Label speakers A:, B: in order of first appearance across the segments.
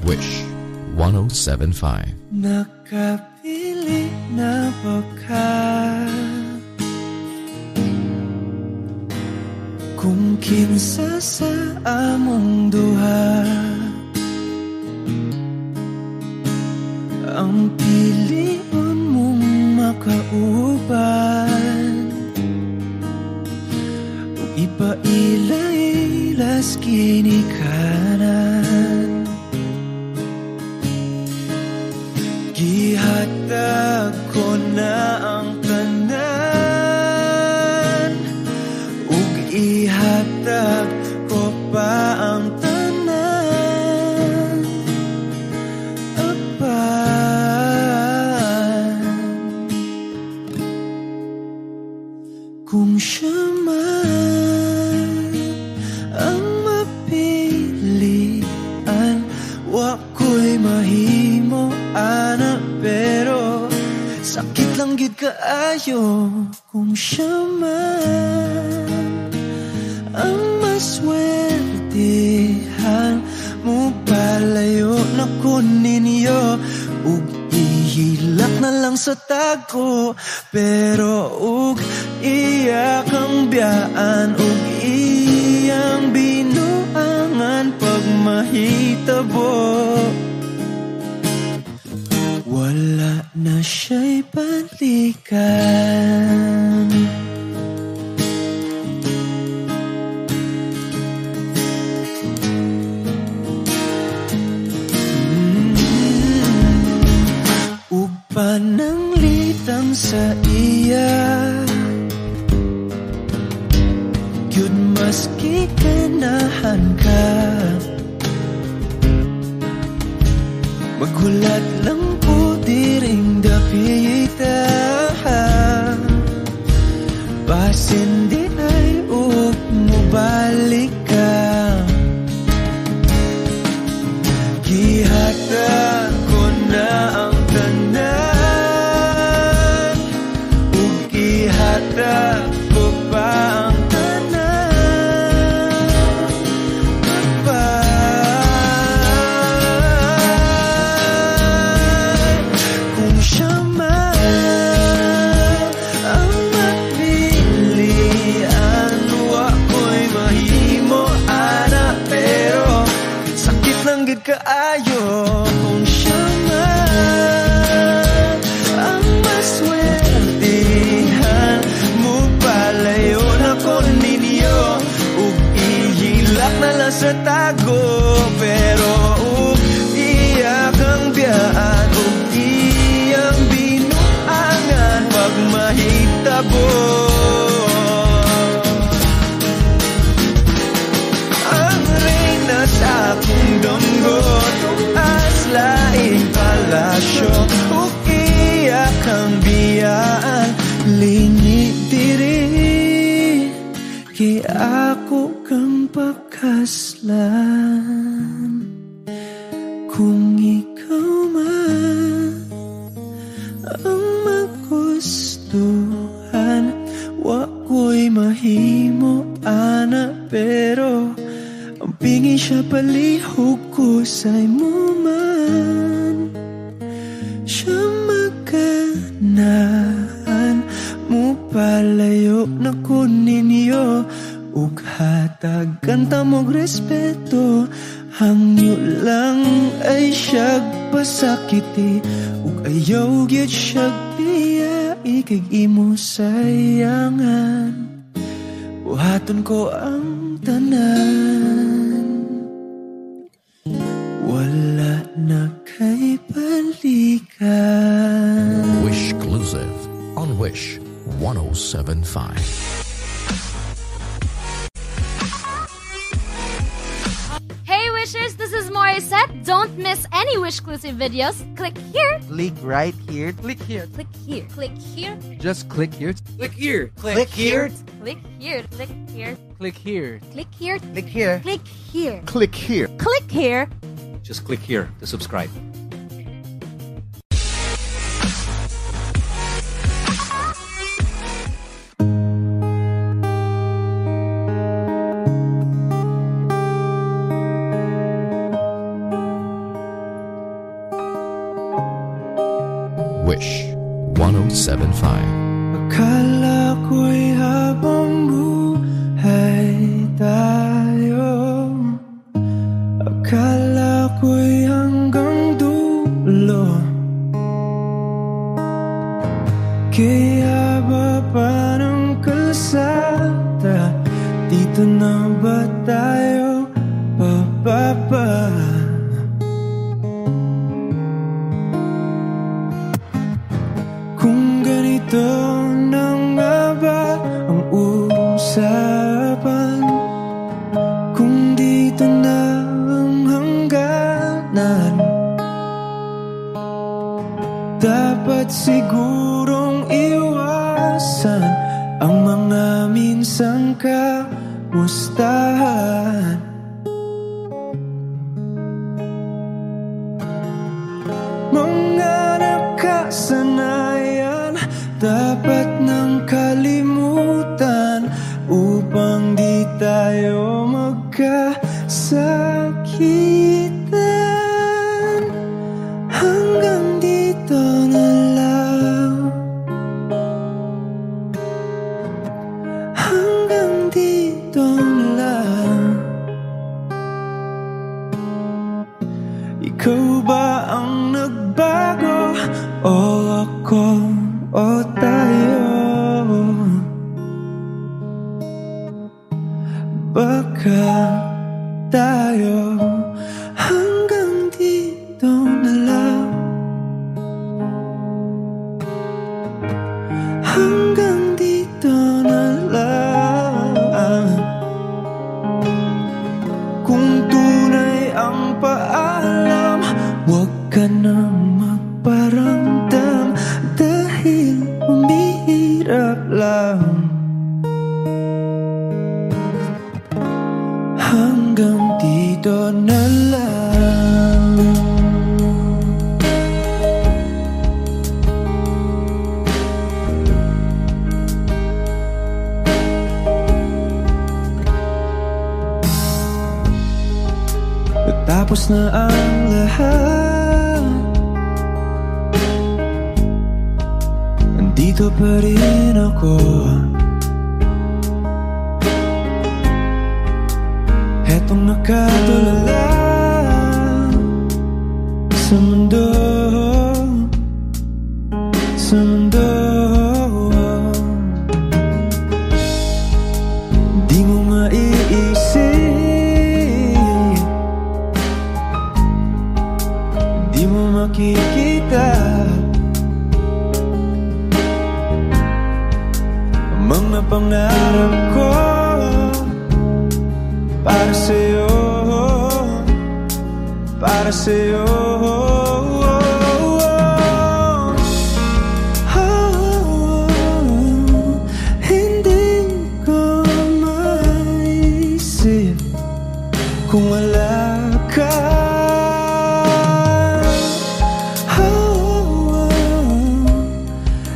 A: Wish 107.5.
B: Nakapili na ba ka? Kung kinsa sa among duha ang pilion mong makauban, ug ipailay-ilas kinikanan. Gihatag ko na ang tanan, ug ihatag ko pa ang tanan. Apan, kung siya man ang mapilian, wako'y mahimo ana, pero sakit lang gid kaayo kung siya man ang maswertehan. Mo palayo na ko ninyo, ug ihilak na lang sa tago, pero ug iya kang biyaan, ug iyang binuangan pag mahitabo. Wala na siya'y balikan. Ug pananglitang sa iya, gyud maski ganahan ka, maghulat lang po diring dapita. Basin di ay ug mubalik ka. Gihatag ko na ang tanan, ug gihatag ko pa ang tanan. Kung siya man ang mapilian, wako'y mahimo ana, pero sakit lang gid kaayo kung siya man ang maswertehan. Mo palayo na ko ninyo, ug ihilak na lang sa tago, pero ug iya kang biyaan, ug iyang binuangan pag mahitabo. Ang reyna sa akong dunggo, tuas laing palasyo, ug iya kang biyaan, lingi diri, kay ako kang pakaslan. Kung ikaw man ang magustuhan, wako'y mahimo ana, pero ang pingi siya palihog ko sa'y mo man. Siya maganahan, mo palayo na ko ninyo, ug hatagan ta mong respeto. Hangyo lang ay siyag pasakiti, ug ayaw gyud siyag piyai, kay imo sayangan. Buhaton ko ang tanan, wala na kay balikan.
A: Wish Exclusive on Wish 107.5.
C: This is Morissette. Don't miss any Wish-clusive videos. Click here.
D: Click right here.
E: Click here.
C: Click here. Click here.
E: Just click here. Click here.
D: Click here.
C: Click here. Click here.
E: Click here.
C: Click here.
D: Click here.
C: Click here.
D: Click here.
C: Click here.
E: Just click here to subscribe.
A: Wish 107.5.
B: Akala ko'y habang buhay tayo, akala ko'y hanggang dulo. Kaya baba ng kalsada, dito na ba tayo bababa? Kung ganito na nga ba ang usapan, kung dito na ang hangganan, dapat sigurong iwasan ang mga minsang kamustahan. Mga nakasanayan dapat nang kalimutan upang di tayo magkasakitan. Hanggang dito na lang, hanggang dito na lang. Ikaw ba ang nagbago o ako o tayo? Baka tayo hanggang dito na lang, hanggang dito na lang. Kung tunay ang paalam, huwag ka nang magparamdam dahil umihirap lang. Hanggang dito na lang. Tapos na ang lahat, nandito pa rin ako. Hetong nakatulala sa mundo, sa mundo. Di mo maiisip, di mo makikita ang mga pangarap ko para sa'yo, para sa'yo. Hindi ko maisip kung wala ka.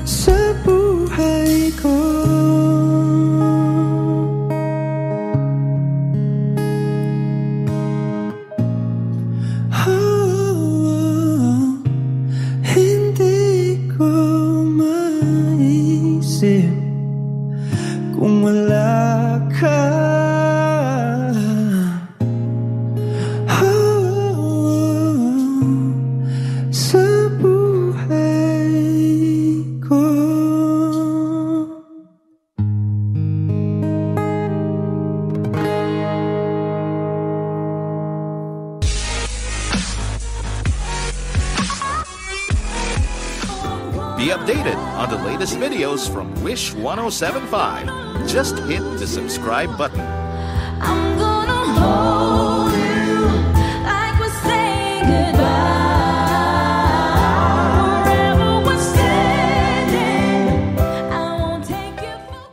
B: Sa buhay ko, hindi ko maisip kung wala ka. Sa buhay ko.
D: Be updated on the latest videos from Wish 107.5. Just hit the subscribe button.
F: I'm gonna hold you like we're saying goodbye. Forever we're standing. I won't take you for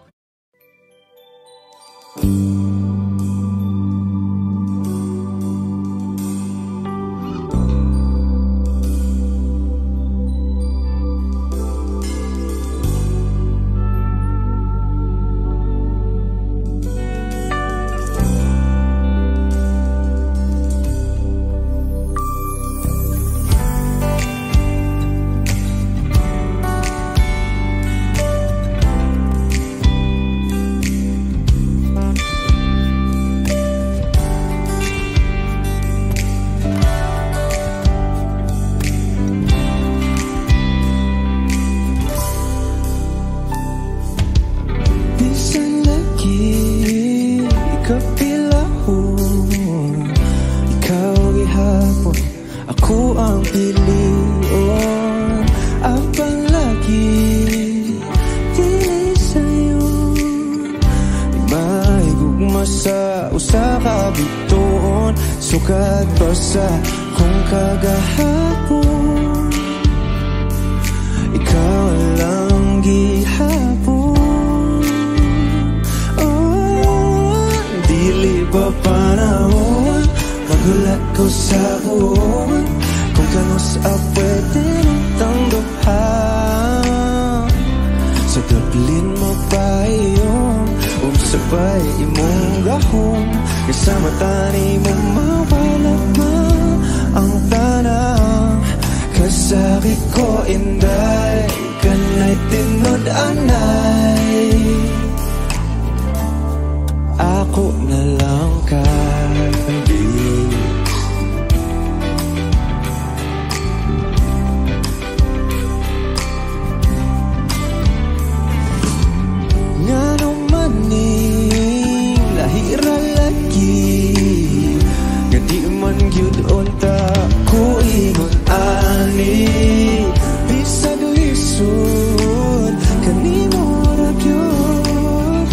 B: sukat pa sa kung kagahapon. Ikaw lang gihapon. Oh, dili ba panahon magulat ko sa buwan kung kanus pwede nitang duha. Sa Dublin magpahiyom sabay imong gahom kasama tani mo mawala ma ang tanang kasakit ko inday kanay tinod anay ako na lang kadi. Ngano maning lahira lagi nga di man gyud unta ko ingon ani bisag lisod kanimo ra gyud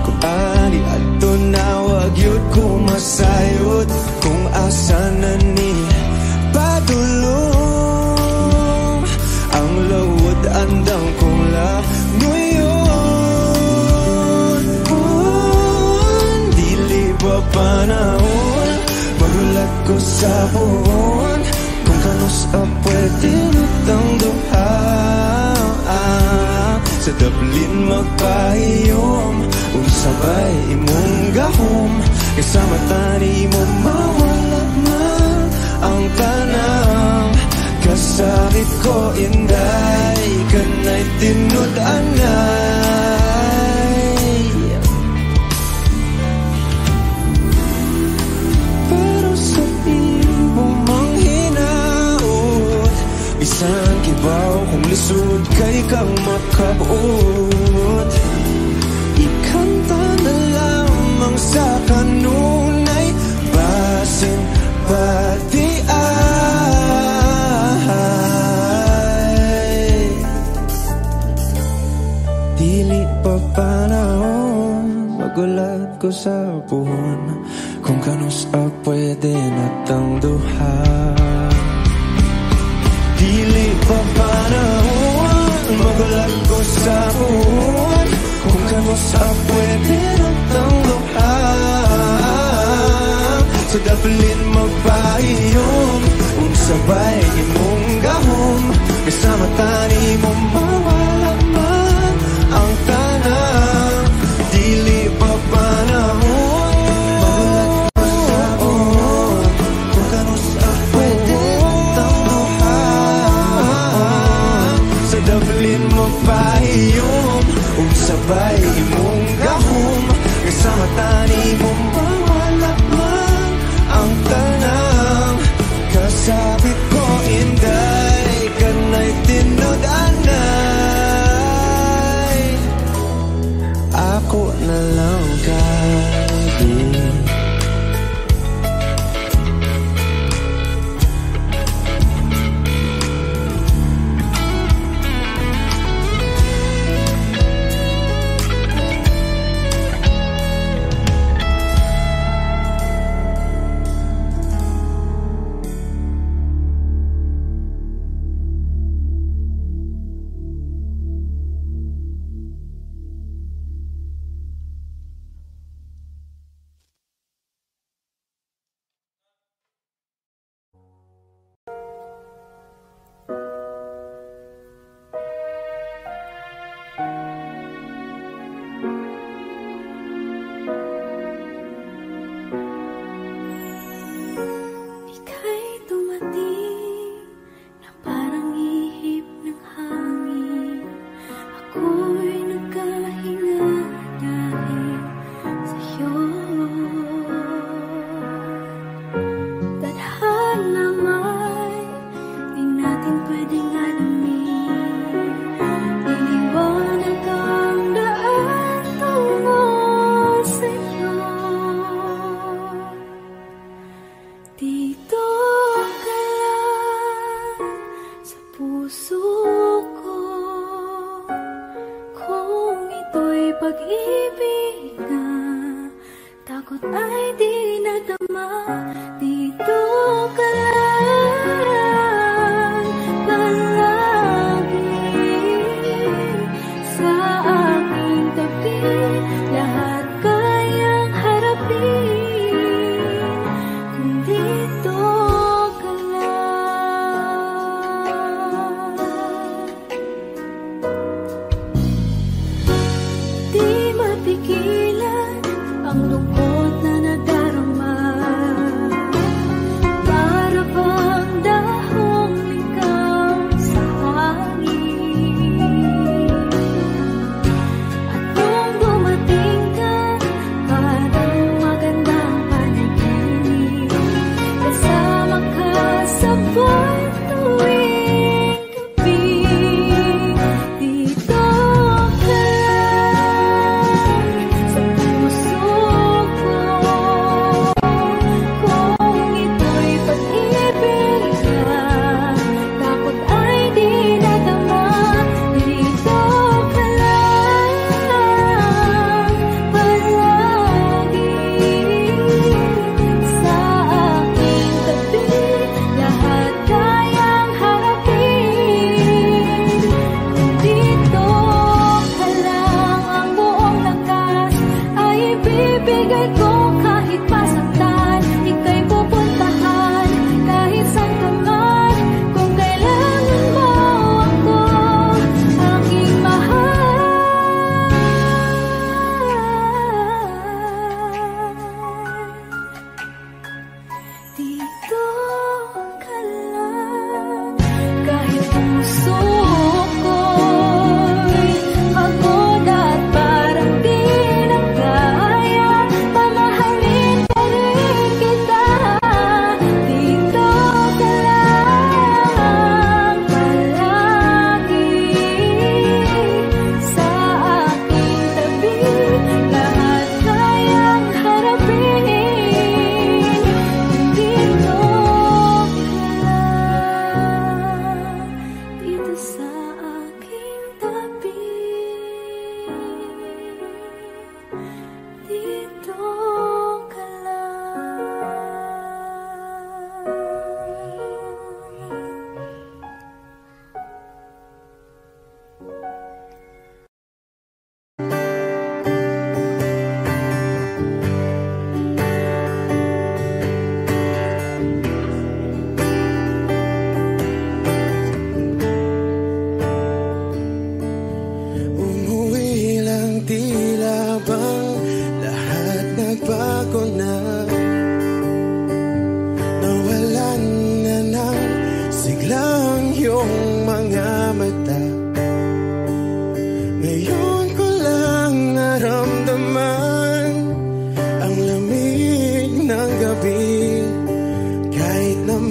B: kung ani adto na wag yun ko masayod kung asa na ni padulong ang lawod andang kong la ngayon. Dili ba panahon magulat ko sa buwan kung kanus pwede nitang duha. Sa Dublin magpahiyom sabay imong gahom kasama tani mo mawala na ang tanang kasakit ko inday kanay tinod anay. Pero sa imo mang hinaot isang kibaw kung lisod kay kang makabuot. Ikanta na lamang sa kanunay basin pati ay dili pa panahon magulat ko sa buwan kung kanus pwede natang duha. Dili pa panahon magulat ko sa buwan kung kanus pwede natang duha. Sa Dublin magpahiyom sabay imong gahom kasama tani mo mawala man ang tanang dili pa panahon magulat ko sa buwan kung kanus pwede natang duha. Sa Dublin magpahiyom sabay imong gahom kasama tani mo mawala man ang tanang kasabit ko inday kanay tinod anay ako na lang kadi.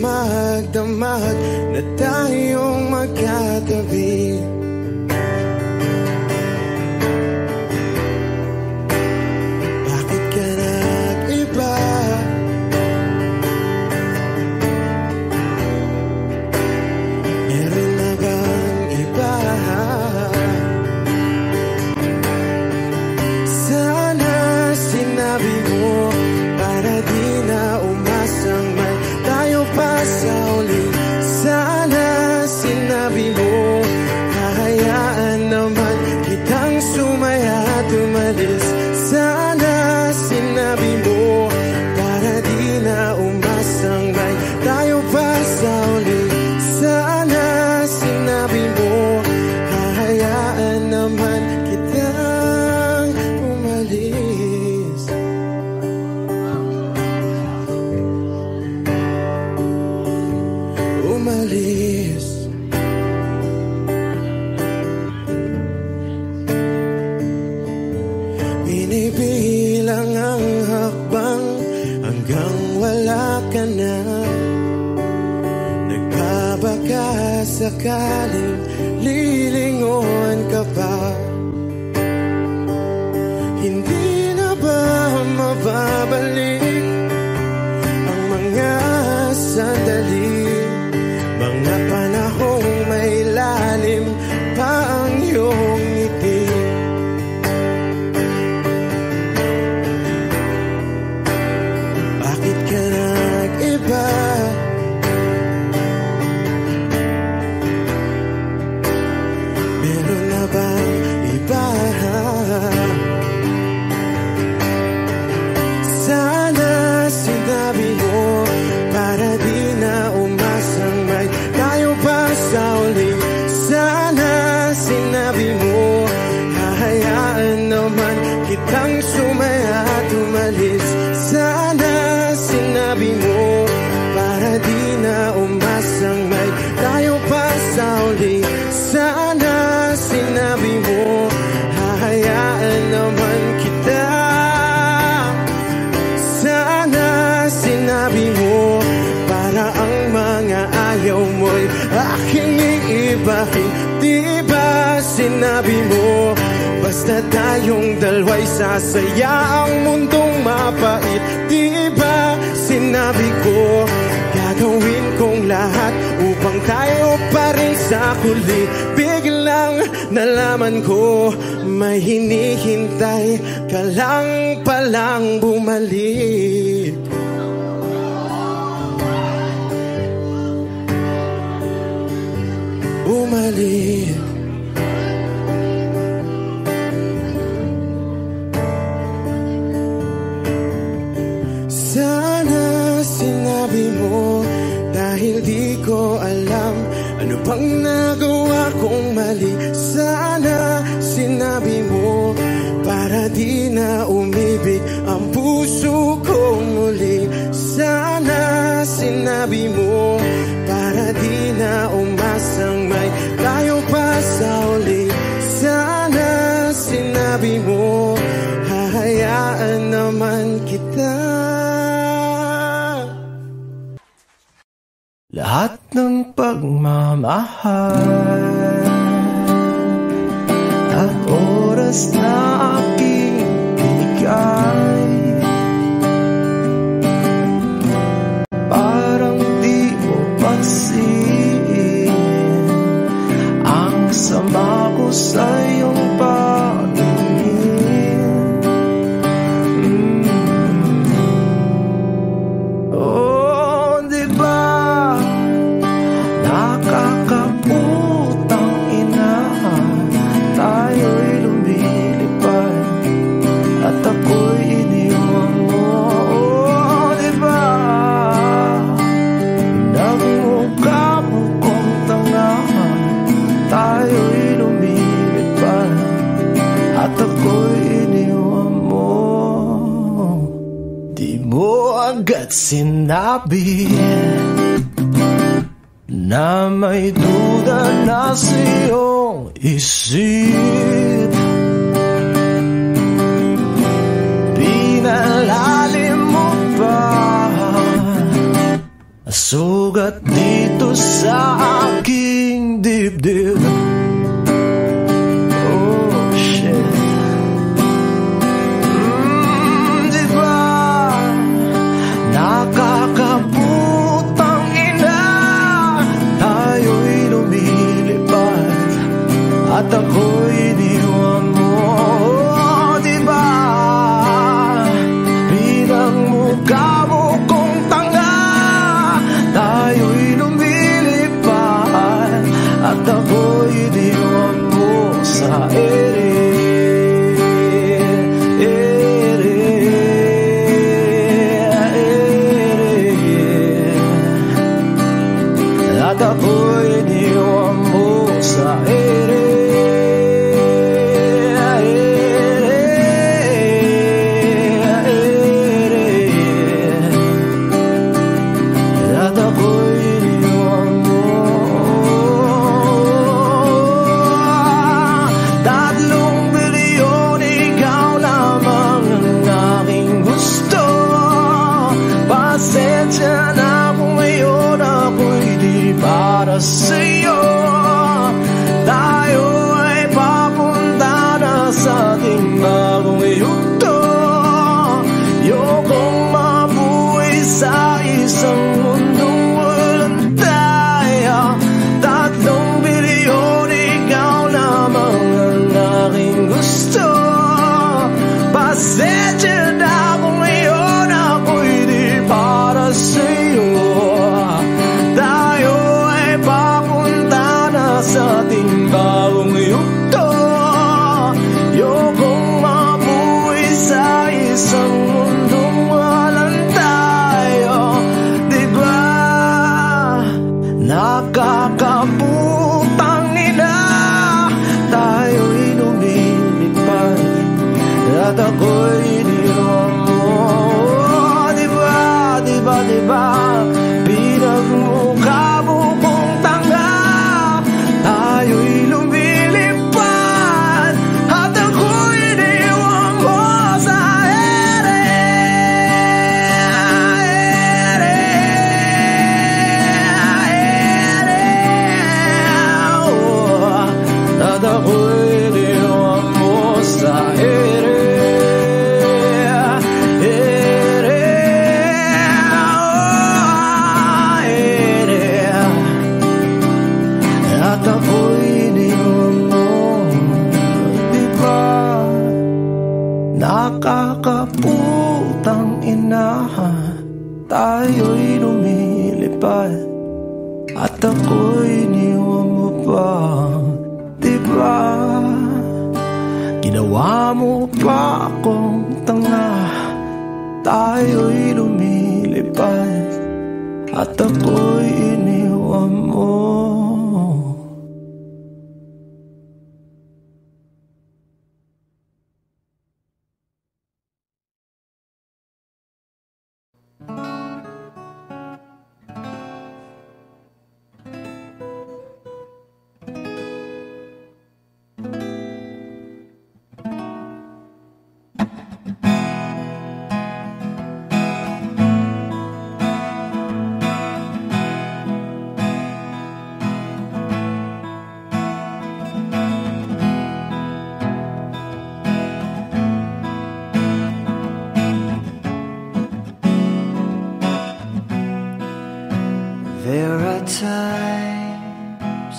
B: magdamag na tayong magkatabi. Bakit ka nag-iba? Meron na bang iba? Sana sinabi mo para di na umasang may tayo pa sa uli. Sana sinabi mo hahayaan naman kitang sumaya at umalis. Sana sinabi mo para di na umasang may tayo pa sa uli. Sana sinabi mo hahayaan naman kitang umalis. Umalis. Binibilang ang hakbang hanggang wala ka na. Nagbabaka sakaling lilingon ka pa. Hindi na ba mababalik ang mga sandali, mga panahong may lalim pa ang iyong ngiti? Bakit ka nag-iba? Meron na bang iba? Sana sinabi mo para di na umasang may tayo pa sa uli. Sana sinabi mo hahayaan naman kitang sumaya at umalis. Sana sinabi mo para di na umasang may tayo pa sa uli. Sana sinabi mo hahayaan naman kita. Sana sinabi mo para ang mga sa'kin. Di ba sinabi mo, basta tayong dalawa'y sasaya ang mundong mapait. Di ba sinabi ko, gagawin kong lahat upang tayo pa rin sa huli. Biglang nalaman ko, may hinihintay ka lang palang bumalik. Bumalik. Sana sinabi mo, dahil di ko alam ano bang nagawa kong mali. Sana sinabi mo, para di na umibig ang puso kong muli. Sana sinabi mo, para di na umasang may tayo pa sa uli. Sana sinabi mo, hahayaan naman kita. Lahat ng pagmamahal at oras na aking binigay, parang di mo pansin ang sama ko sa iyong paningin. Oh, di ba nakakaputang ina, tayo'y lumilipad at ako'y iniwan mo. Oh, di ba nagmukha mo kong tanga, tayo'y lumilipad at ako'y iniwan mo. Di mo agad sinabi na may duda na sa iyong isip. Pinalalim mo pa sugat dito sa aking dibdib. Oh shit. Di ba nakakaputang ina, tayo'y lumilipad at ako'y iniwan mo. Oh, di ba pinagmukha mo kong tanga, tayo'y lumilipad at ako'y iniwan mo sa ere. At ako'y iniwan mo sa ere. At ako'y iniwan mo. 3 bilyon, ikaw lamang ang aking gusto. Pasensya na kung ngayon ako'y di para sa'yo. Tayo ay papunta na sa ating bagong yugto. Ayokong mabuhay sa isang mundong walang tayo. 3 bilyon, ikaw lamang ang aking gusto. Pasensya na kung ngayon ako'y di para sa'yo. Tayo ay papunta na sa ating bagong yugto. Ayokong mabuhay sa isang mundong walang tayo. Di ba nakakaputang ina, tayo'y lumilipad at ako'y iniwan mo. Di ba, di ba, di ba pinagmukha mo kong tanga, tayo'y lumilipad at ako'y iniwan mo sa ere. Oh. tayo'y lumilipad at ako'y iniwan mo pa. Diba ginawa mo pa akong tanga? Tayo'y lumilipad at ako'y iniwan mo.
G: There are times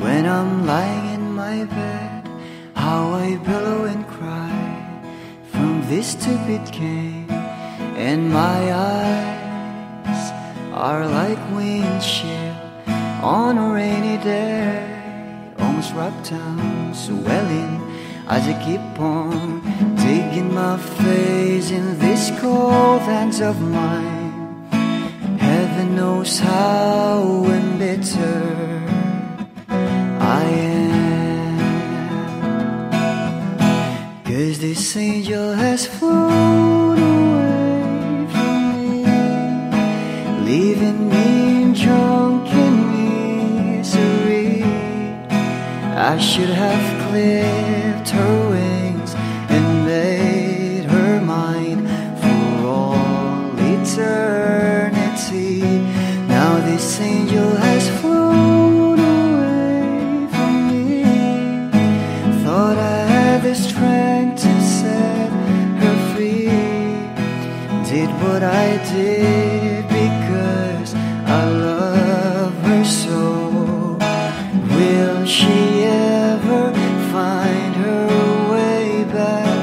G: when I'm lying in my bed, how I billow and cry from this stupid game, and my eyes are like windshield on a rainy day, almost wrapped down, swelling as I keep on digging my face in these cold hands of mine. Heaven knows how embittered I am, 'cause this angel has flown away from me, leaving me drunken misery. I should have clipped her wings and made her mine for all eternity. Now this angel has flown away from me. Thought I had the strength to set her free. Did what I did because I love her so. Will she ever find her way back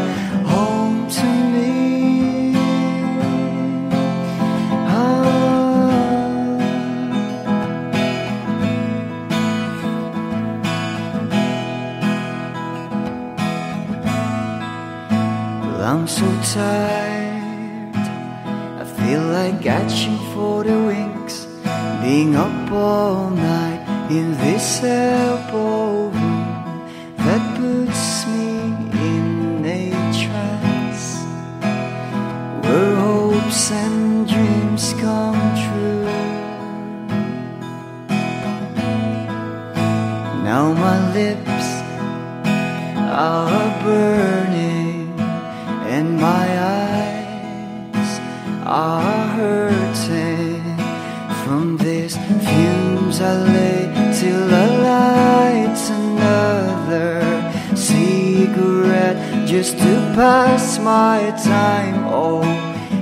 G: home to me? I'm so tired, I feel like catching for the wings, being up all night in this elbow room that puts me in a trance, where hopes and dreams come true. Now my lips are burning and my eyes are hurting from these fumes I lay till I light another cigarette just to pass my time. Oh,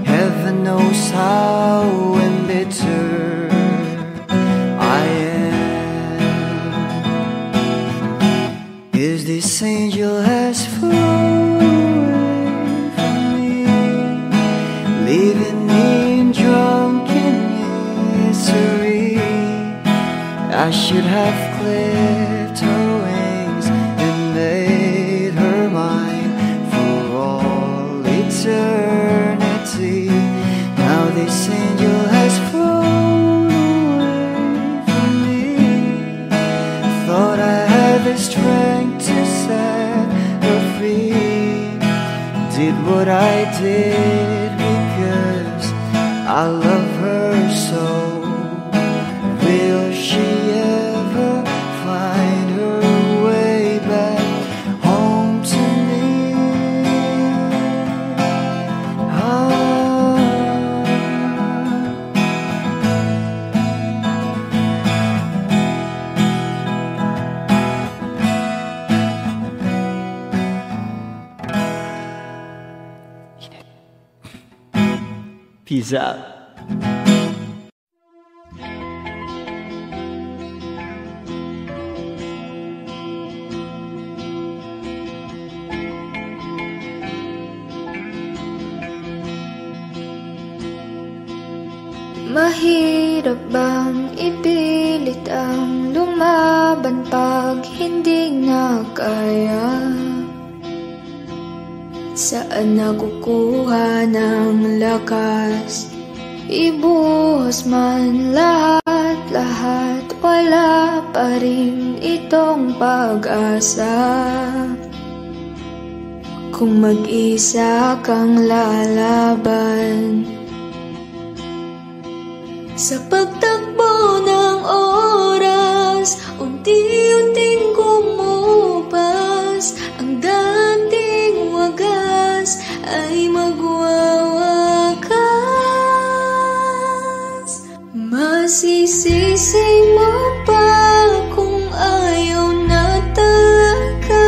G: heaven knows how embittered I am, 'cause this angel has flown, leaving me in drunken misery. I should have clipped her wings and made her mine for all eternity. Now this angel has flown away from me. Thought I had the strength to set her free. Did what I did because I love her so. Will she ever find her way back home to me? Peace out.
H: Mahirap bang ipilit ang lumaban pag hindi na kaya? Saan nakukuha ng lakas? Ibuhos man lahat-lahat, wala pa rin itong pag-asa. Kung mag-isa kang lalaban, sa pagtakbo ng oras, unti-unting kumupas, ang dating wagas ay magwawakas. Masisisi mo pa kung ayaw na talaga,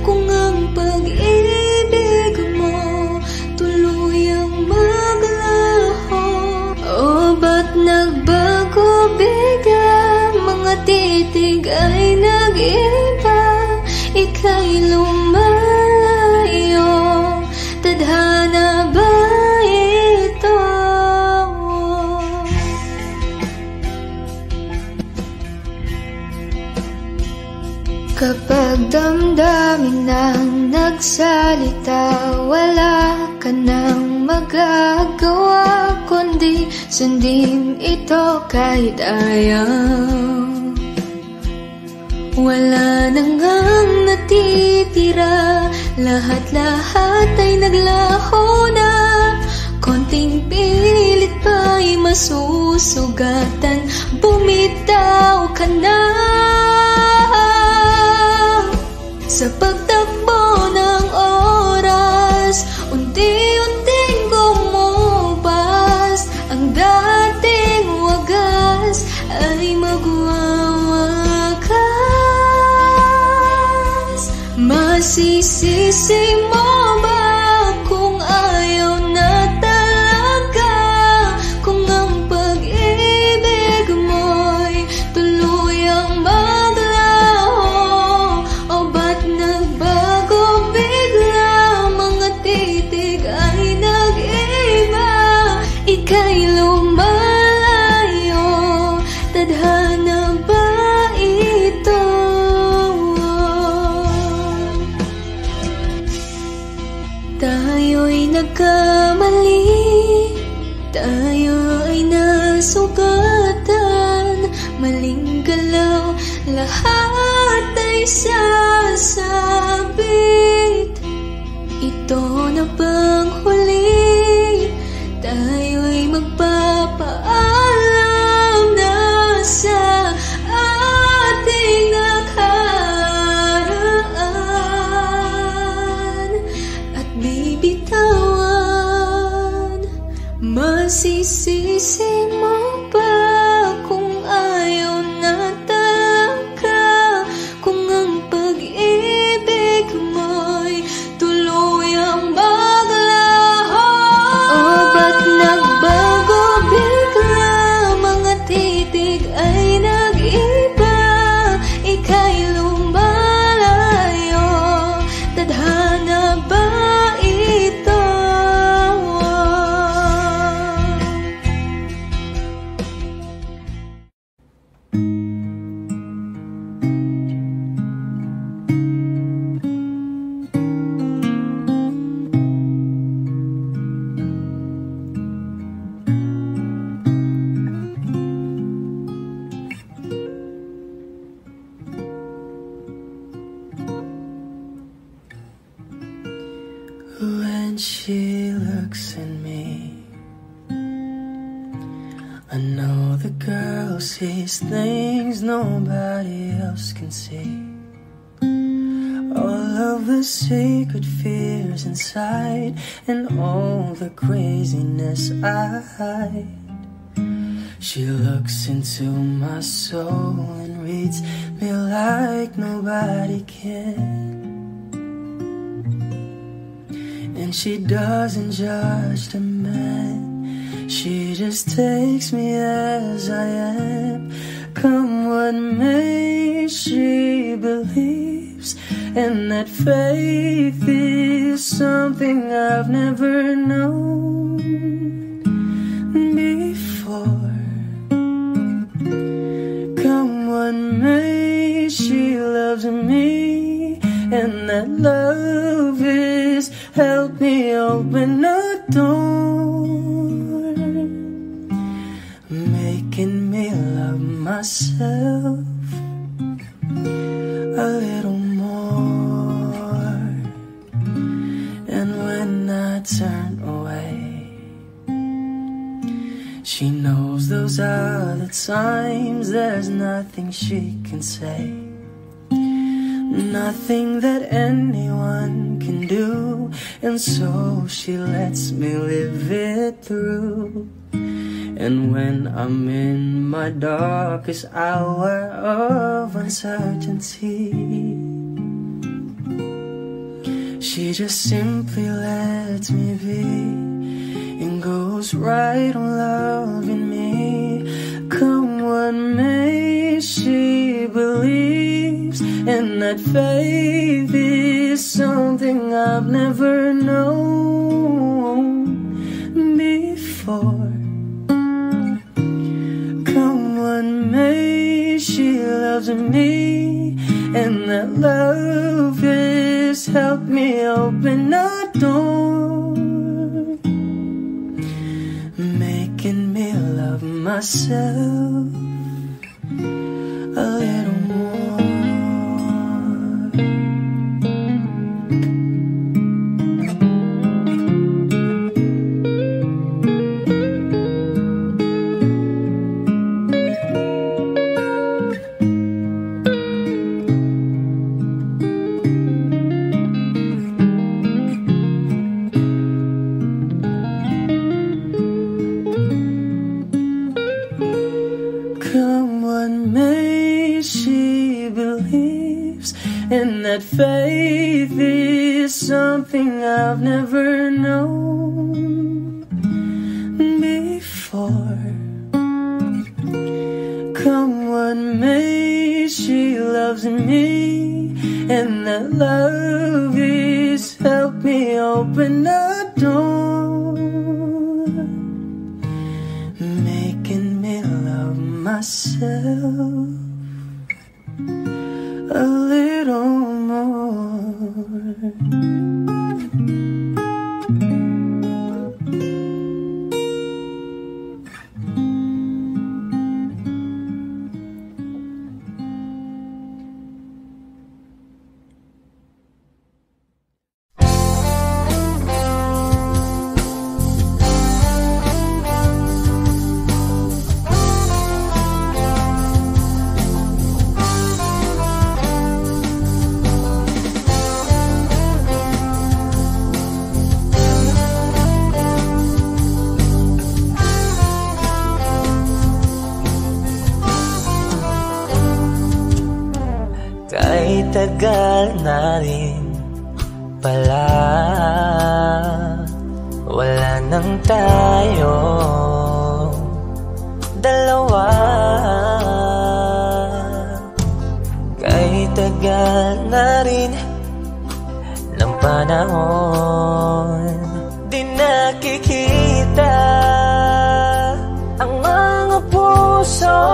H: kung ang pag-ibig mo tuluyang maglaho? O ba't nagbago bigla? Mga titig ay nag-iba, ika'y lumalayo. Tadhana ba ito? Kapag damdamin nang nagsalita, wala ka nang magagawa kundi sundin ito kahit ayaw. Wala nang ang natitira, lahat-lahat ay naglaho na. Konting pilit pa'y masusugatan, bumitaw ka na. Sa pagtakbo ng oras, unti-unting kumupas, ang dating wagas ay magwawakas. Masisisi mo ba kung ayaw na talaga, kung ang pag-ibig mo'y tuluyang maglaho? O ba't nagbago bigla? Mga titig ay nag-iba, ika'y lumalayo. Tadhana ba ito? Tayo'y nagkamali, tayo ay nasugatan, maling galaw, lahat ay sasabit. Ito na bang huli? Tayo'y magpapaalam na sa ating nakaraan at bibitawan. Masisisi mo ba kung ayaw na talaga, kung ang pag-ibig mo'y tuluyang maglaho? O ba't nagbago bigla? Mga titig ay nag-iba, ika'y lumalayo. Tadhana ba ito?
G: When she looks at me, I know the girl sees things nobody else can see. All of the secret fears inside, and all the craziness I hide. She looks into my soul and reads me like nobody can. And she doesn't judge the man, she just takes me as I am. Come what may, she believes, and that faith is something I've never known before. before. Come what may, she loves me, and that love is help me open a door, making me love myself a little more. And when I turn away, she knows those are the times there's nothing she can say, nothing that anyone can do, and so she lets me live it through. And when I'm in my darkest hour of uncertainty, she just simply lets me be and goes right on loving me. Come what may, she believes, and that faith is something I've never known before. Come what may, she loves me, and that love has helped me open a door, making me love myself a little more. And that faith is something I've never known before. Come what may, she loves me, and that love is helped me open a door, making me love myself a little more.
I: Tagal na rin pala, wala nang tayo dalawa. Kahit tagal na rin ng panahon, di nakikita ang mga puso.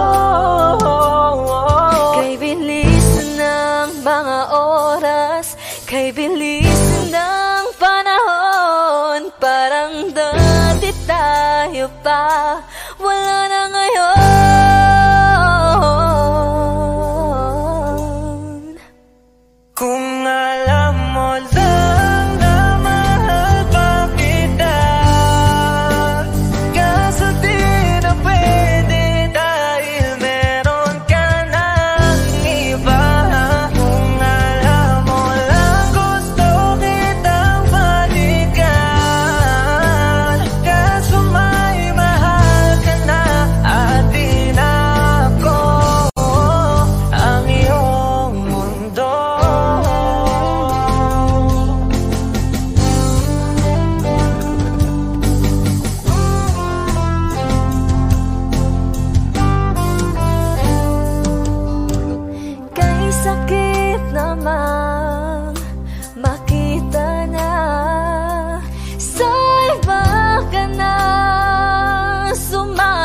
H: Kay bilis ng mga oras, kay bilis ng panahon, parang dati tayo pa, wala na ngayon.
I: Kung alam mo lang na mahal pa kita, kaso di na pwede dahil meron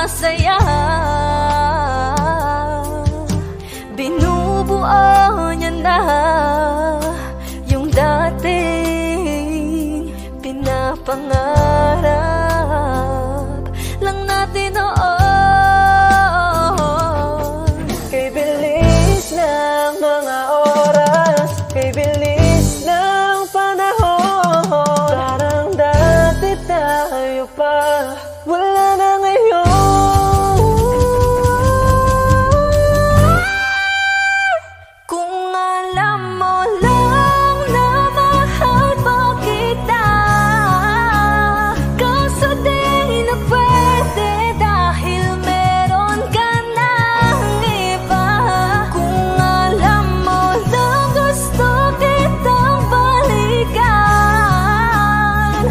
H: masaya. Binubuo niya na yung dating pinapangarap lang natin noon. Kay bilis ng mga oras, kay bilis ng panahon, parang dati tayo pa, wala na ngayon. Kung alam mo lang na mahal pa kita, kaso di na pwede dahil meron ka ng iba. Kung alam mo lang gusto kitang balikan,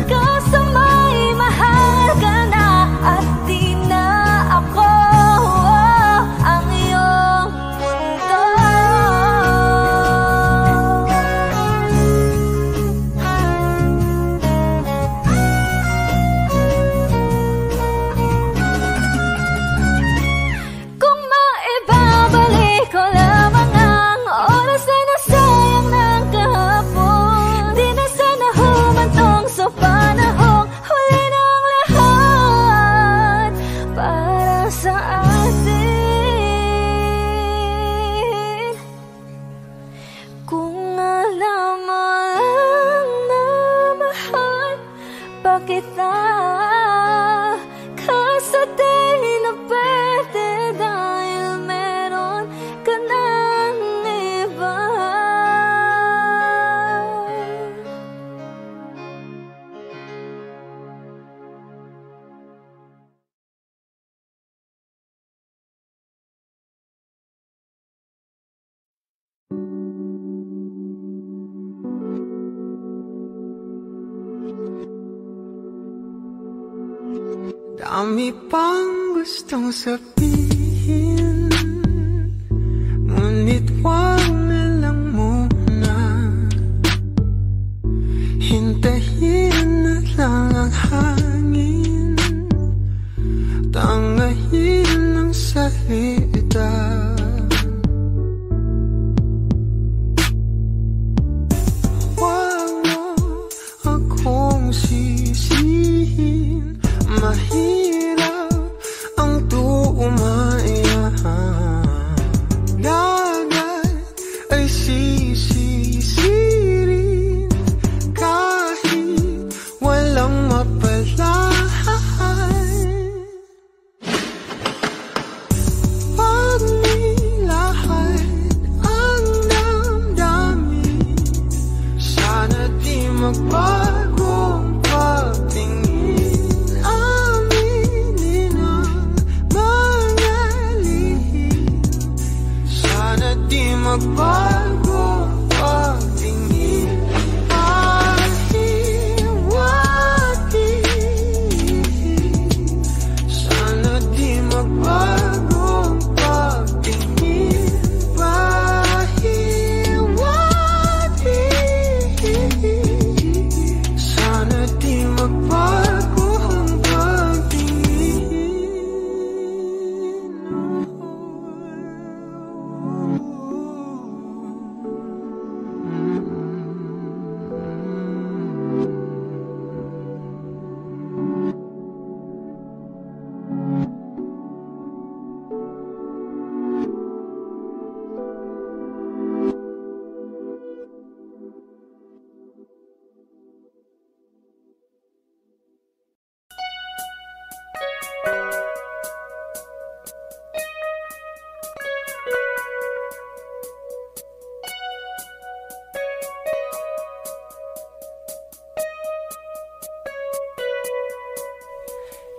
H: kaso may mahal ka na at di na ako ang iyong mundo. Kung maibabalik ko lamang ang oras na nasayang ng kahapon, di na sana humantong sa panahong huli ng lahat para sa atin. Kung alam mo lang na mahal pa kita, kaso di na pwede dahil meron ka ng iba.
G: Dami pang gustong sabihin, ngunit wag na lang muna. Hintayin na lang ang hangin, tangayin ang salita. Wag mo akong sisihin, mahirap ang tuumaya. Dagat ay sisisirin kahit walang mapalay. Pag nilahad ang damdamin, sana di magbagong pagtingin. Aminin ang mga lihim, sana di magbagong pagtingin. Pahiwati, sana di magbagong pagtingin. Pahiwati, sana di magbagong pagtingin.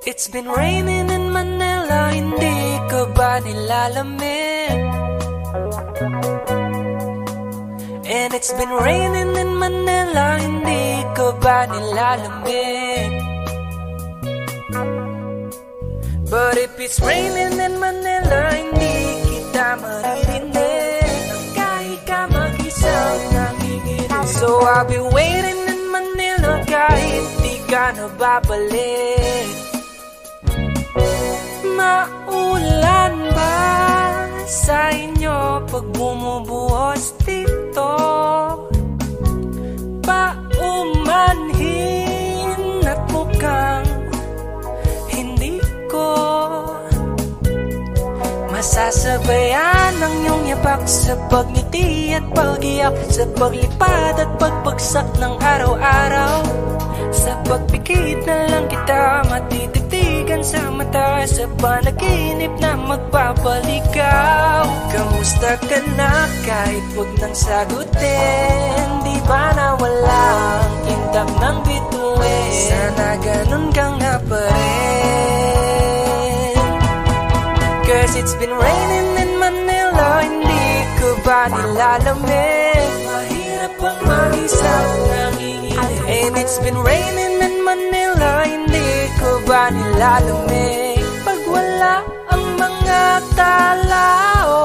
I: It's been raining in Manila, hindi ka ba nilalamig? And it's been raining in Manila, hindi ka ba nilalamig? But if it's raining in Manila, hindi kita maririnig. Kahit ka mag-isang nanginginig. So I'll be waiting in Manila kahit di ka na babalik. Maulan ba sa inyo pag bumubuhos dito? Paumanhin at mukhang hindi ko masasabayan ang iyong yapak sa pagngiti at pag-iyak, sa paglipad at pagbagsak ng araw-araw. Sa pagpikit na lang kita matititigan sa mata, sa panaginip na magpapaligaw. Kamusta ka na kahit huwag nang sagutin? Di ba na walang kintab ng bituin? Sana ganun ka nga pa rin. Cause it's been raining in Manila, hindi ko ba nilalamig? Mahirap bang mag-isa nanginginig? And it's been raining in Manila, hindi ko ba nilalamig? Pag wala ang mga tao,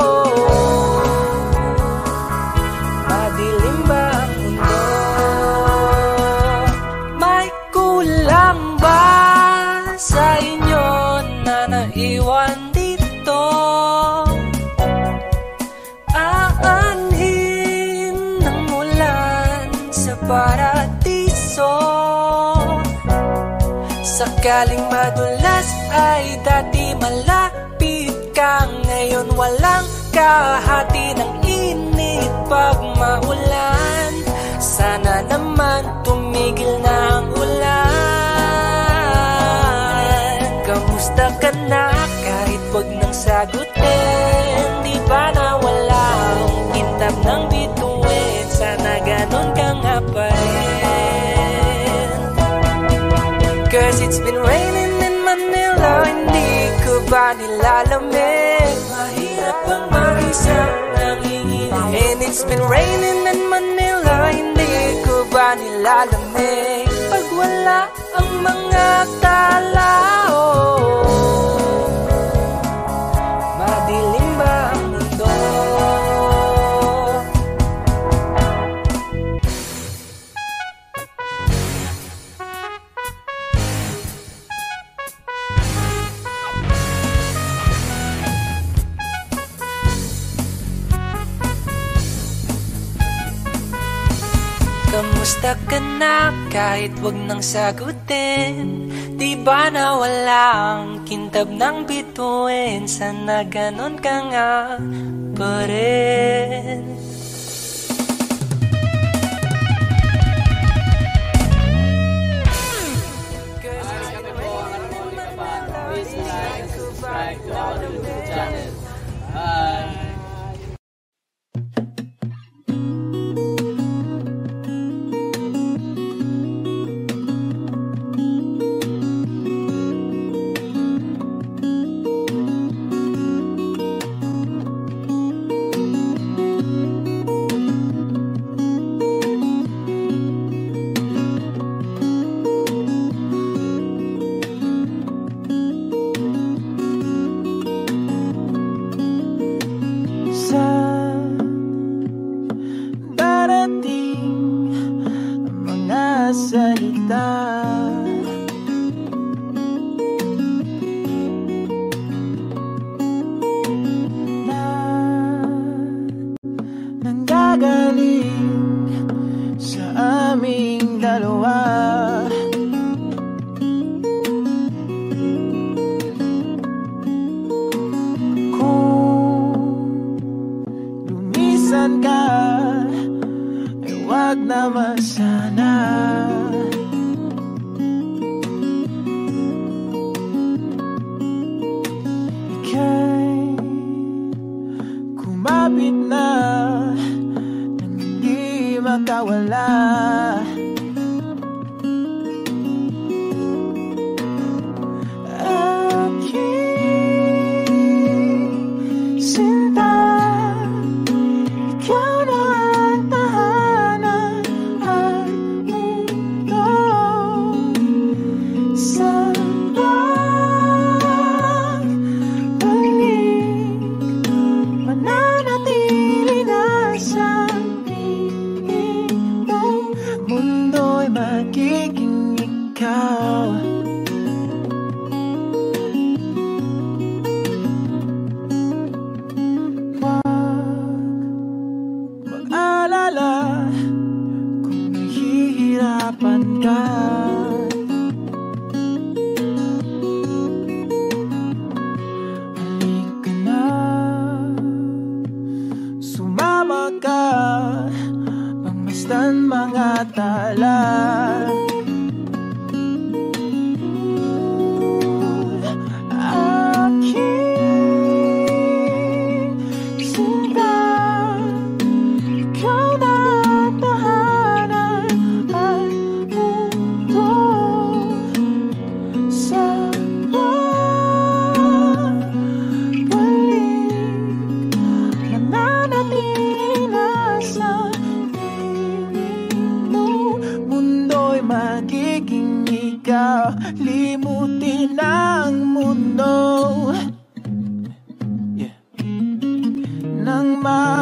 I: madilim ba ang mundo? May kulang ba sa inyo na naiwan dito? Aanhin ng ulan sa paradiso. Sakaling madulas ay dati malapit ka, ngayon walang kahati ng init pag maulan. Sana naman tumigil na ang ulan. Kamusta ka na kahit wag nang sagutin? Di ba na walang kintab ng bituin? Sana ganon ka nga pa rin. Cause it's been raining in Manila, hindi ko ba nilalamig? Mahirap bang mag-isa nanginginig? And it's been raining in Manila, hindi ko ba nilalamig? Pag wala ang mga tao, madilim ba ang mundo? Kamusta ka na kahit wag nang sagutin? Di ba na walang kintab ng bituin? Sana ganon ka nga pa rin.
J: Please like and subscribe to our YouTube channel. Bye.
G: Mananatili na sa tingin mo.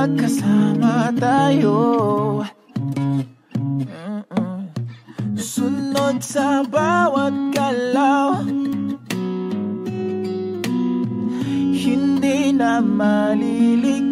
B: magkasama tayo. Sunod sa bawat galaw, hindi na maliligaw.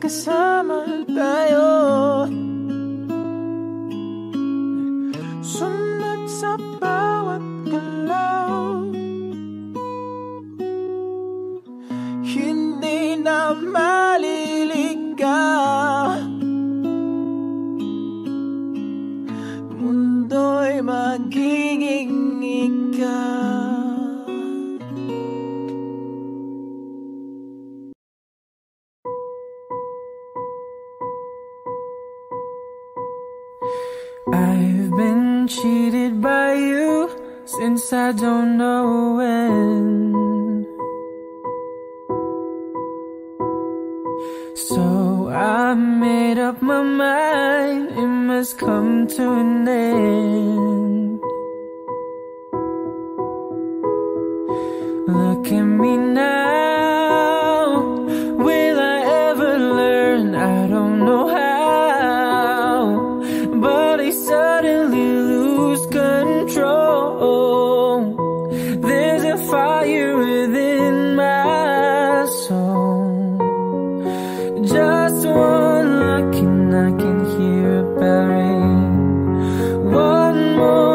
B: Kasama tayo, sunod sa bawat galaw, hindi na maliligaw. Mundo'y magiging ikaw. I've been cheated by you since I don't know when. So I made up my mind, it must come to an end. Look at me now, will I ever learn? I don't know how, but I suddenly lose control. There's a fire within my soul. Just one look and I can hear a bell ring. One more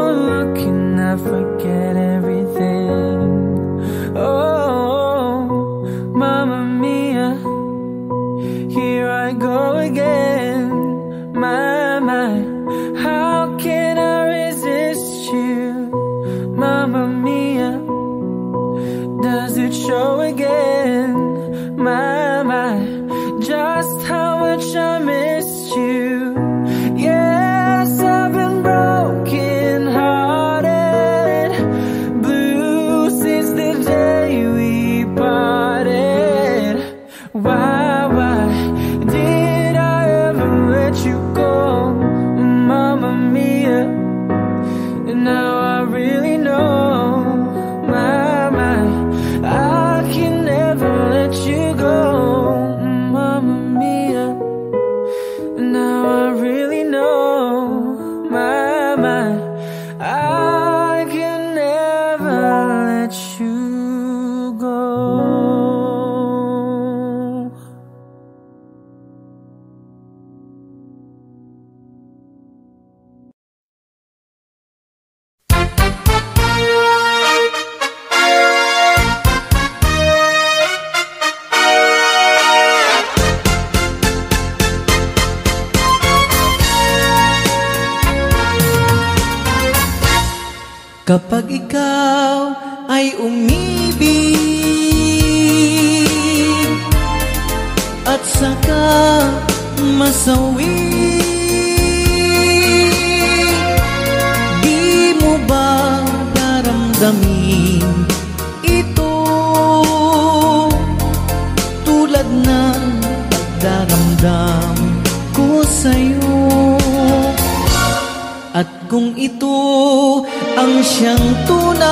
K: Kapag ikaw ay umibig at saka masawi, di mo ba daramdamin ito tulad ng pagdaramdam ko sa'yo? At kung ito ang siyang tunay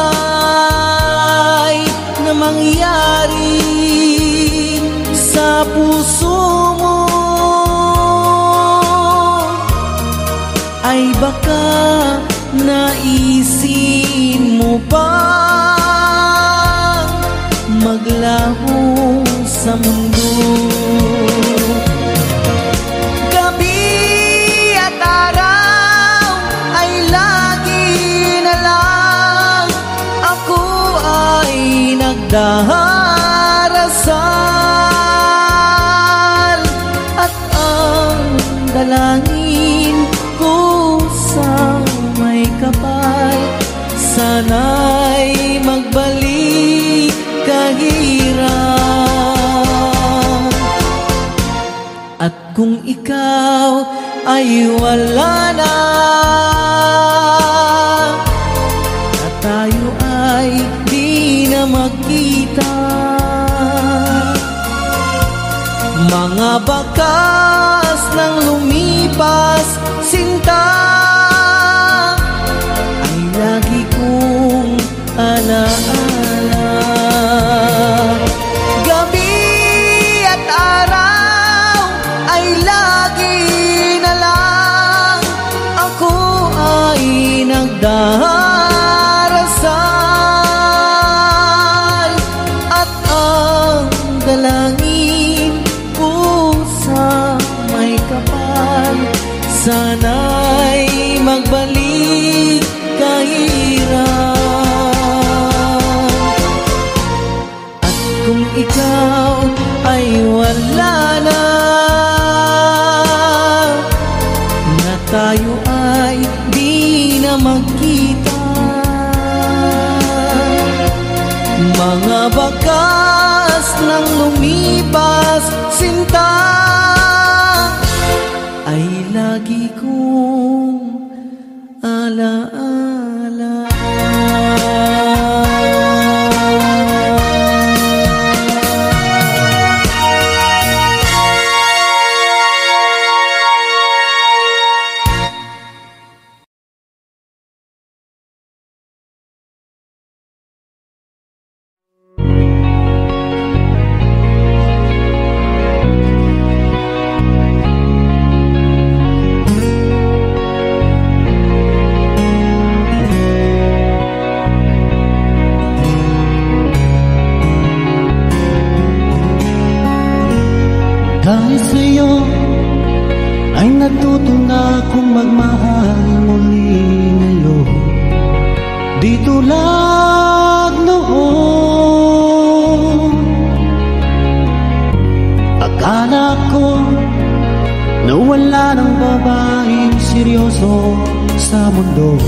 K: na mangyari sa puso mo, ay baka naisin mo bang maglaho sa mundo? Darasal at ang dalangin ko sa may kapal, sana'y magbalik kahirap. At kung ikaw ay wala na, at tayo ay di na magkita, mga bakas ng lumipas sinta ay lagi kong alaala. Gabi at araw ay lagi na lang ako ay nagdarasal at ang dalangin ko sa may kapal, sana'y magbalik kahirap. At kung ikaw ay wala na, na tayo ay di na magkita, mga bakas ng lumipas sinta ay lagi kong alaala. Dahil sa'yo ay natuto na akong magmahal muli ngayon, di tulad noon. Akala ko na wala ng babaeng seryoso sa mundo,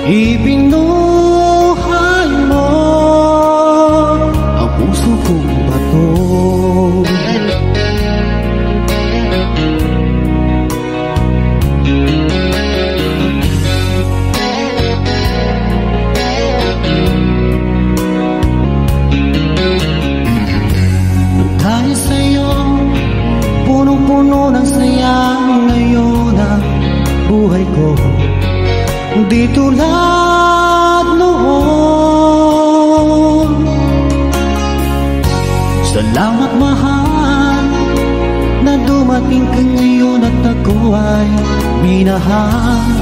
K: ibinuhay mo ang puso kong bato. Punong-puno ng saya ngayon ang buhay ko, di tulad noon. Salamat mahal na dumating ka ngayon at ako ay minahal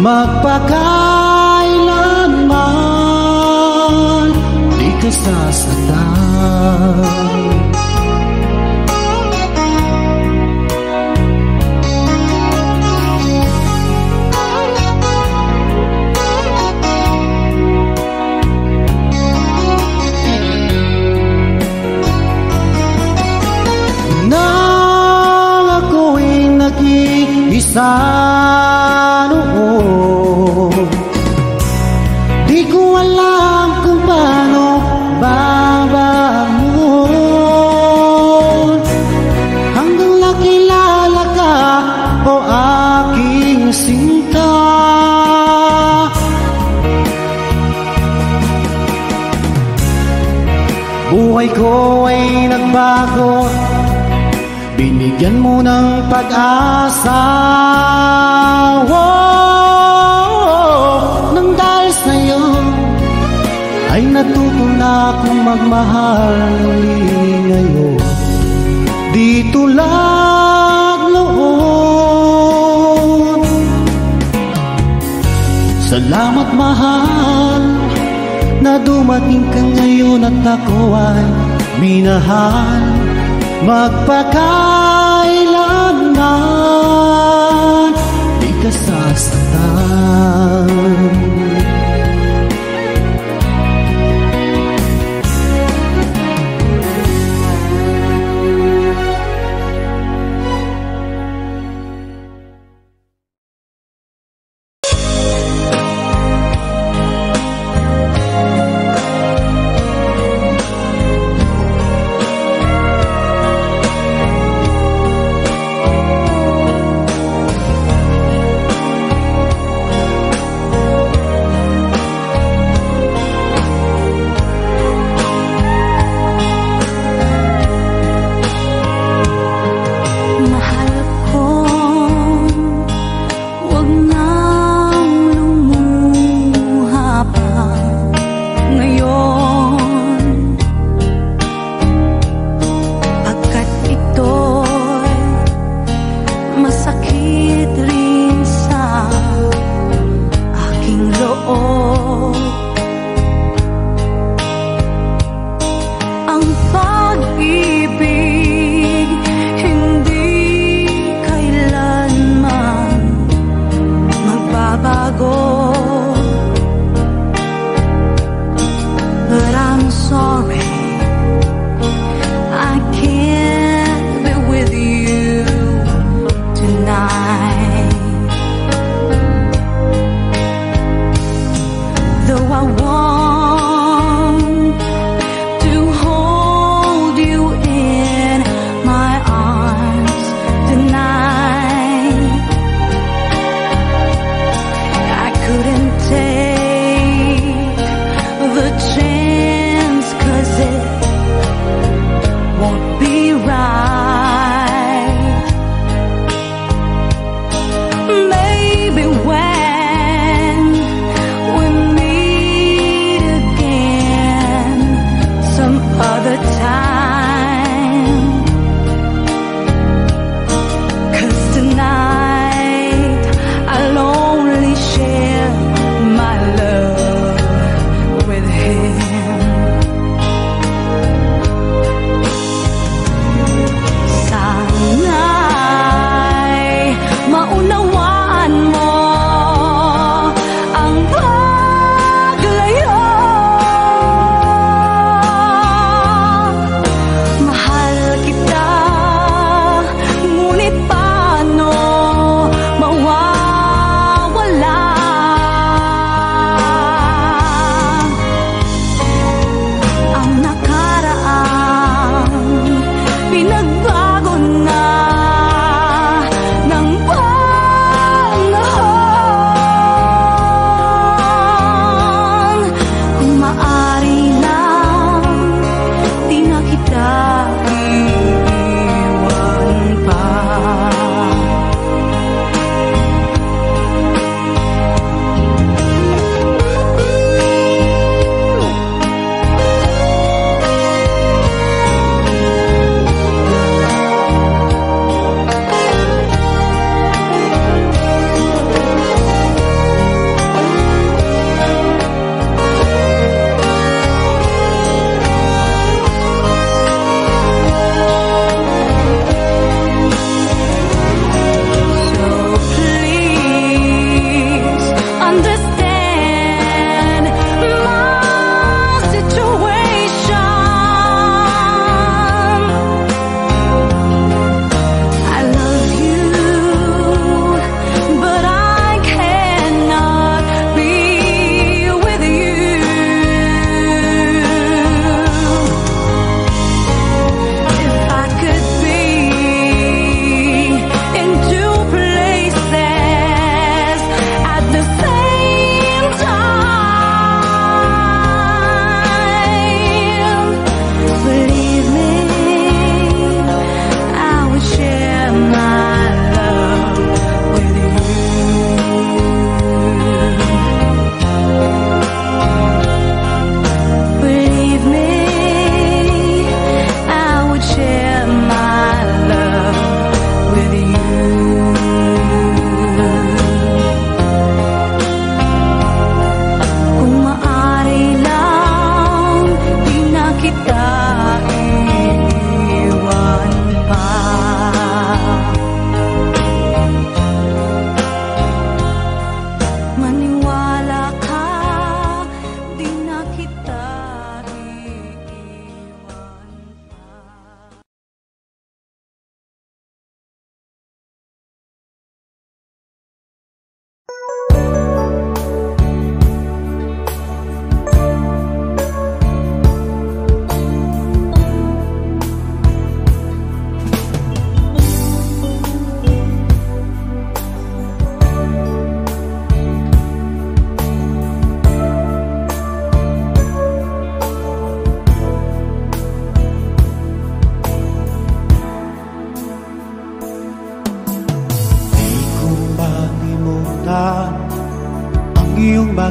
K: magpakailanman, di ka sasaktan. Isa noon pagod, binigyan mo ng pag-asa. Nang dahil sa'yo ay natuto na akong magmahal muli ngayon. Di tulad noon. Salamat mahal na dumating ka ngayon at ako ay minahal magpakailanman. Di ka sasaktan.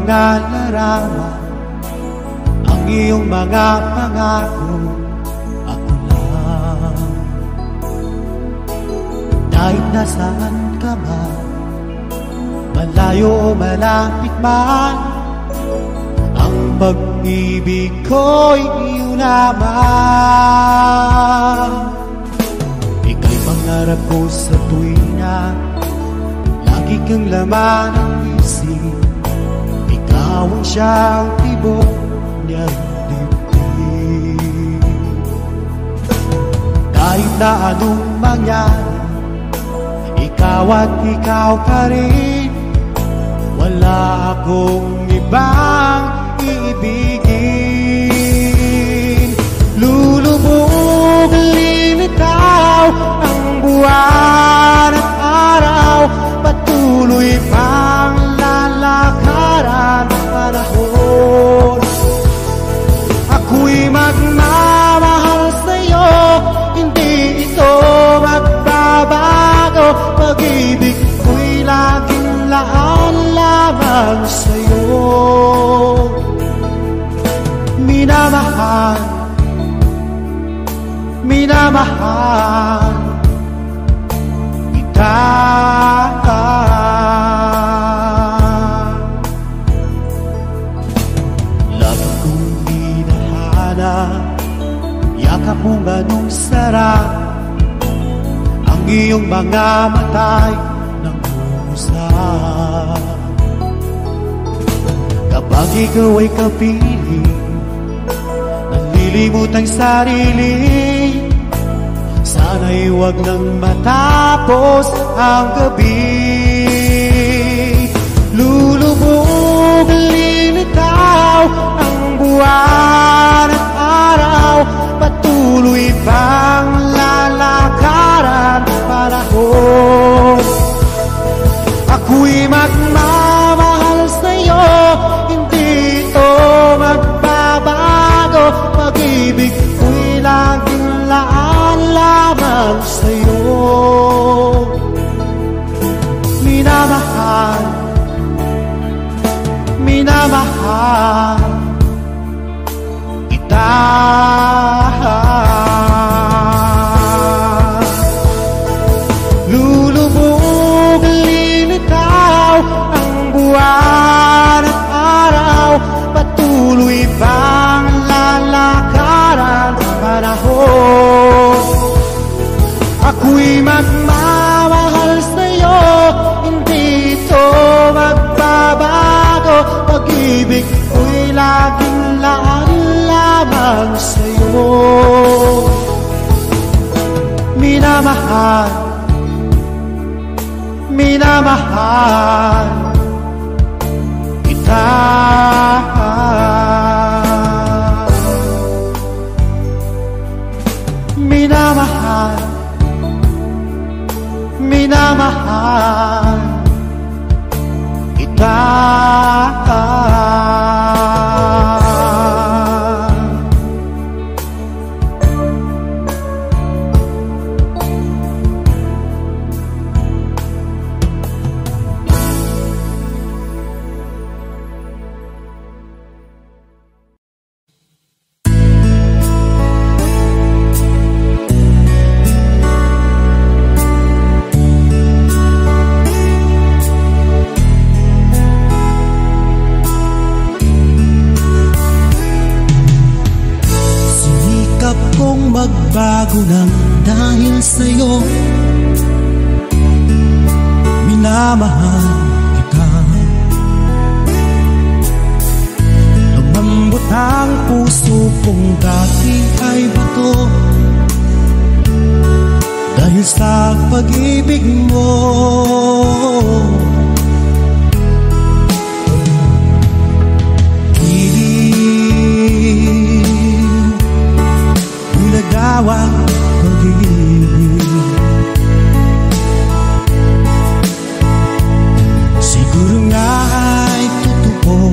K: mga larawan, ang iyong mga pangako, ako lang. Kahit nasaan ka man, malayo o malapit man, ang pag-ibig ko'y iyo naman. Ika'y pangarap ko sa tuwina, lagi kang laman ng isip. Ikaw ang siyang tibok niyang dibdib. Kahit na anong mangyari, ikaw at ikaw pa rin. Wala akong ibang iibigin. Lulubog, limitaw ang buwan at araw, patuloy pang lalakaran panahon. Ako'y magmamahal sa'yo, hindi ito magbabago. Pag-ibig ko'y laging laan lamang sa'yo. Minamahal, minamahal kita. Lagi kong hinahanap, yakap mo ganong sarap, ang iyong mga matay nangungusap. Kapag ikaw ay kapiling, nalilimot ang sarili, sana'y huwag nang matapos ang gabi. Lulubog, lilitaw ang buwan at araw, patuloy pang lalakaran panahon. Ako'y magmamahal sa'yo, hindi ito magbabago. Pag-ibig ko'y laging laan lamang sa'yo. Minamahal, minamahal kita. Lulubog, lilitaw ang buwan at araw, patuloy pang lalakaran panahon. Ako'y magmamahal sa'yo, hindi ito magbabago. Pag-ibig ko'y laging laan lamang sa'yo. Minamahal, minamahal kita. Minamahal, minamahal kita. Magbago lang dahil sa'yo, minamahal kita. Lumambot ang puso kong dati ay bato, dahil sa pag-ibig mo. Nagawang pag-ibig, siguro nga ay totoo,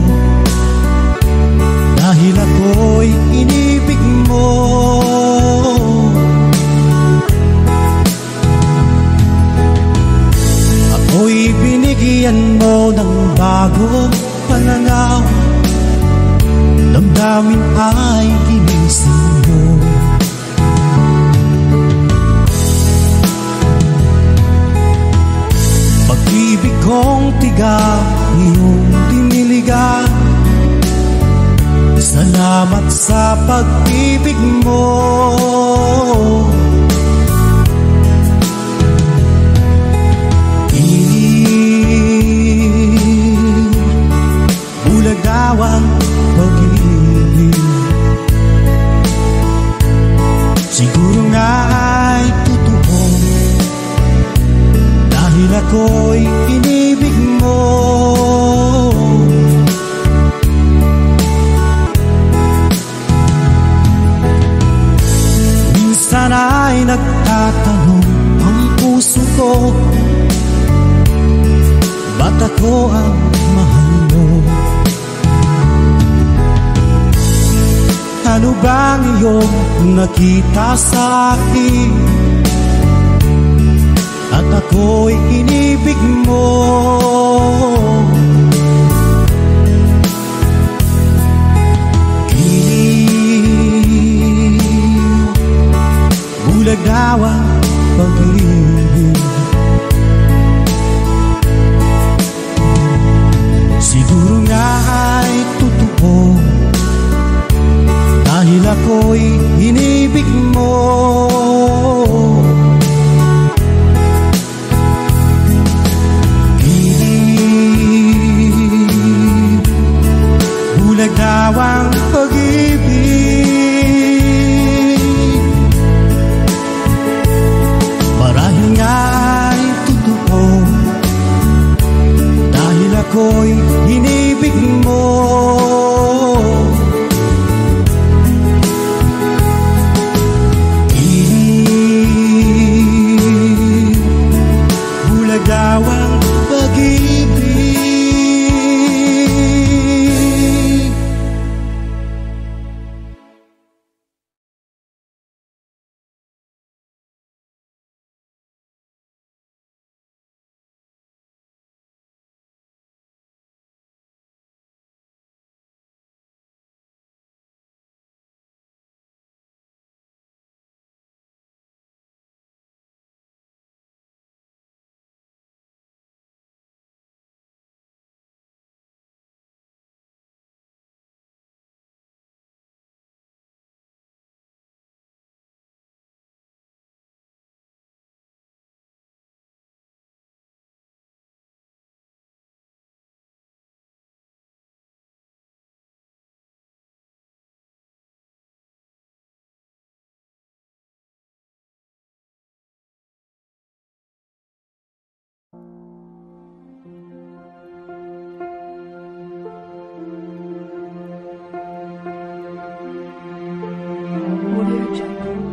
K: dahil ako'y inibig mo. Ako'y binigyan mo ng bagong pananaw, damdamin ay ginising mo. Pag-ibig kong tiga, iyong diniligan. Salamat sa pag-ibig mo. Bulag daw ang pag-ibig, siguro nga ay totoo, dahil ako'y inibig mo. Minsan ay nagtatanong ang puso ko, ba't ako ang mahal mo? Ano bang iyong nakita sa akin at ako'y inibig mo? Bulag daw ang pag-ibig, siguro nga ay totoo, dahil ako'y inibig mo. Bulag daw ang pag-ibig, marahil nga ay totoo, dahil ako'y inibig mo. Bulag daw ang pag-ibig.
L: Audio Jungle.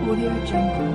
L: Audio Jungle.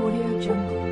L: Audio Jungle.